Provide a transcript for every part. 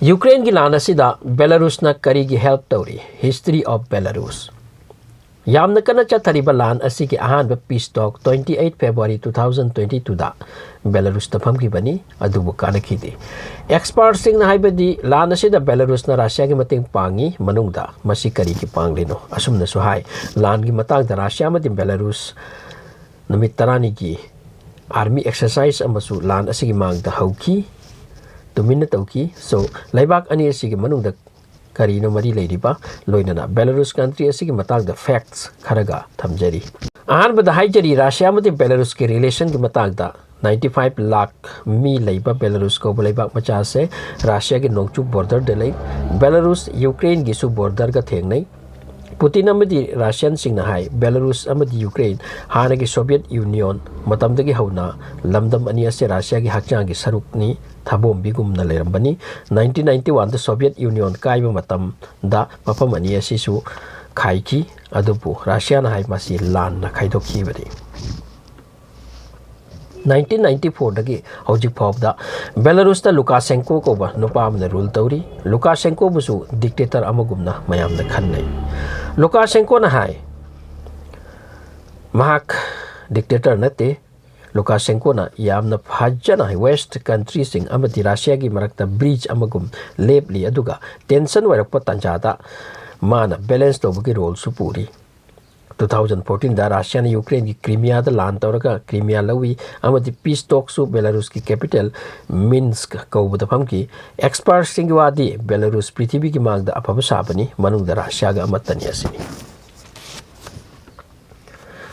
Ukraine की लान असिदा Belarus na kari की help तौरी history of Belarus यामना कना चथरिबा लान असि की अहान बा peace talk 28 February 2022 दा Belarus ता फम की बनी अदुबु काना खिदे expert सिंग ना हाइबदी लान असिदा Belarus ना Russia की मतेंग पांगी manungda मसी करी की पांगलिनो असुम न सुहाय लान की मतांग दा Russia मति Belarus नमित तरानी की army exercise अमसु लान असि की मांग दा हौकी तुमिन तौकी सो लाइबाक अनि असि की manungda Karigino mari leinariba loinana Belarus country asigi matag the facts kharaga thamjari ahan bada haijari Russia mati Belarus ki relation ki matag da 95 lakh mi leiba Belarus ko leibak macha se Russia ki nongchu border de lei Belarus Ukraine gi su border ga thengnai Putin amadi Russian sing na hai Belarus amadi Ukraine hana ki Soviet Union matam dagi hauna lamdam ani ase Russia ki hakchang ki saruk ni Thabom bigum na lerambani 1991 the Soviet Union kaiba matam da mapam ani asisu khaiki adupu Russia na hai masi lan na khaidokhi bari 1994 dagi hojik phop da Belarus ta Lukashenko ko ba nopam na rule tawri Lukashenko busu dictator amagumna mayam na khannai Lukashenko na hai mahak dictator nate Lukashenko na yamna phajana west country sing amati Russia gi marakta bridge amagum lepli aduga tension warakpa tanjada mana balance to bugi role supuri 2014 da Russia na Ukraine ki Crimea da lan tawraga Crimea lawi amati peace talk su Belarus ki capital Minsk ko buda phamki experts sing wadi Belarus prithvi ki magda apaba sabani manung da Russia ga amatani asini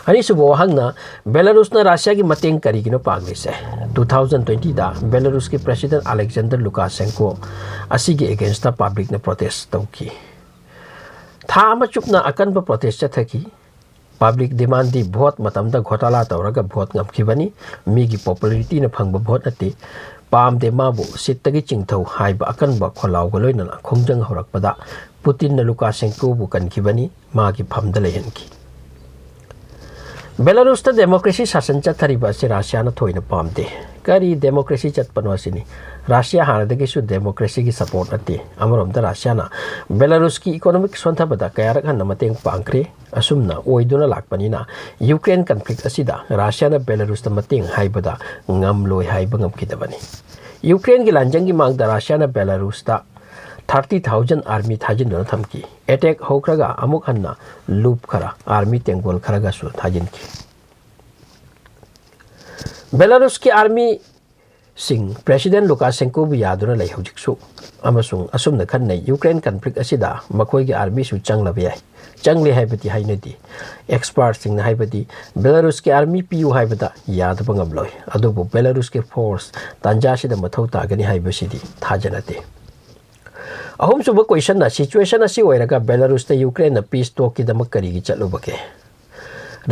Ani subo hangna Belarus na Russia ki mateng Karigino pagli se 2020 da Belarus ki President Alexander Lukashenko asigi against the public na protest tauki tha ma chupna akan ba protest chathaki public demand di vote matam da ghotala tawraga vote ngamki bani mi gi popularity na phangba vote ati pam de mabu sittagi chingthau haiba akan ba kholaw ga loina khongjang horakpada Putin na Lukashenko bu kan ki bani ma gi phamda leyan ki Belarus ta democracy shasan chathariba se Russia na thoina pamde kari democracy chatpano asini Russia hana de su democracy ki support ate amarom da Russia na Belarus ki economic sontha bada kayarak han mateng pangkre asumna oiduna lakpani na Ukraine conflict asida Russia na Belarus ta mateng haibada ngamloi haiba ngamkidabani Ukraine ki lanjang ki mang da Russia na Belarus ta 30,000 army thajin na thamki attack hokraga amuk hanna loop khara army tengol kharaga su thajin ki Belarus ki army sing President Lukashenko bu yaduna lai hojik su amasung asumna khanna Ukraine conflict asida makoi ki army su changla bi changli haibati hainadi expert sing na haibati Belarus ki army pu haibata yad bangabloi adubu Belarus ki force tanja sida mathau ta gani haibasidi thajanate ahum suba question na situation asi oiraga Belarus ta Ukraine na peace talk ki damak kari gi chalubake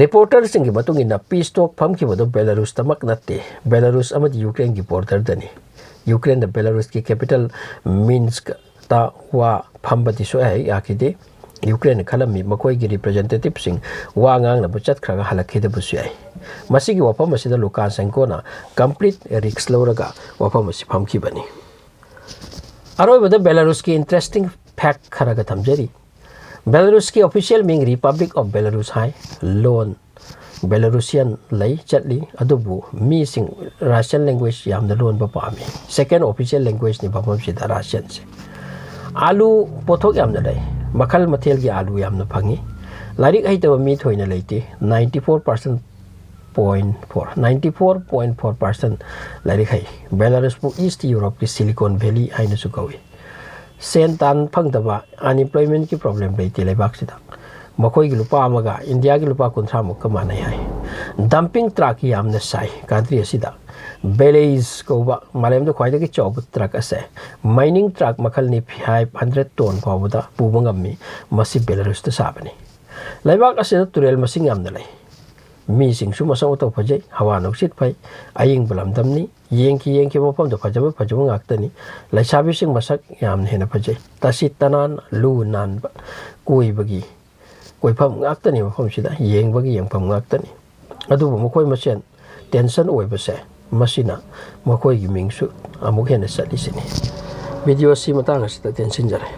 reporter sing gi matung ina peace talk pham ki bodo Belarus tamak natte Belarus amadi Ukraine ki border dani Ukraine da Belarus ki capital Minsk ta wa phambati so ai akide Ukraine khalami makoi gi representative sing wa ngang na bachat khraga halakhe de busu ai masi gi wapam asida Lukashenko na complete risk loraga wapam asi pham ki bani Aroi bada Belarus ki interesting fact kharaga thamjari Belarus ki official ming Republic of Belarus hai loan Belarusian lai chatli adubu mi sing Russian language yamna loan ba pami second official language ni bapam sida Russian se alu pothok yamna lai makhal mathel gi alu yamna phangi larik haitaba mi thoina leite 94.4 larik hai Belarus pu East Europe ki Silicon Valley aina su kawi sen tan phangdaba unemployment ki problem leite lebak sida makoi gi lupa amaga India gi lupa kunthra muk kamanai hai dumping truck yamna sai country asida Belarus ko ba malem do khwaida ki chob truck ase mining truck makhal ni 500 ton pawda pubangam mi masi Belarus ta sabani laibak asida turel masing yamna lai mi sing su masang to phajai hawa no sit phai aying balam damni yengki mopam do phajaba ngaktani laisabi sing masak yam hena phajai tasit tanan lu nan koi bagi koi pham ngaktani mopam sida yeng bagi yeng pham ngaktani adu mokoi masen tension oi base masina mokoi gi mingsu amuk hena sali sini video si matang asida tensin jare.